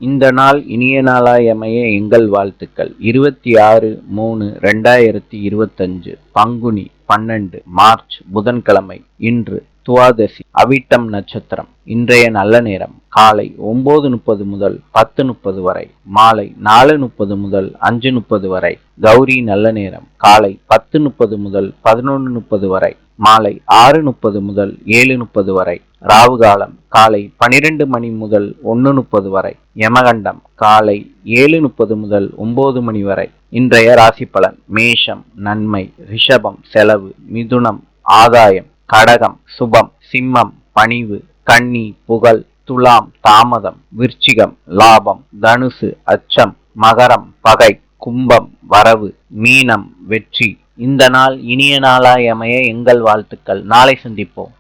இந்த நாள் இனிய நாளாய் அமைய எங்கள் வாழ்த்துக்கள். 26/3/2025 பங்குனி 12 மார்ச் புதன்கிழமை. இன்று துவாதசி அவிட்டம் நட்சத்திரம். இன்றைய நல்ல நேரம் காலை 9:30 முதல் 10:30 வரை, மாலை 4:30 முதல் 5:30 வரை. கௌரி நல்ல நேரம் காலை 10:30 முதல் 11:30 வரை, மாலை 6:30 முதல் 7:30 வரை. ராவு காலம் காலை 12 மணி முதல் 1:30 வரை. யமகண்டம் காலை 7:30 முதல் 9 மணி வரை. இன்றைய ராசி பலன்: மேஷம் நன்மை, ரிஷபம் செலவு, மிதுனம் ஆதாயம், கடகம் சுபம், சிம்மம் பணிவு, கன்னி புகழ், துலாம் தாமதம், விருச்சிகம் லாபம், தனுசு அச்சம், மகரம் பகை, கும்பம் வரவு, மீனம் வெற்றி. இந்த நாள் இனிய நாளாய் அமைய எங்கள் வாழ்த்துக்கள். நாளை சந்திப்போம்.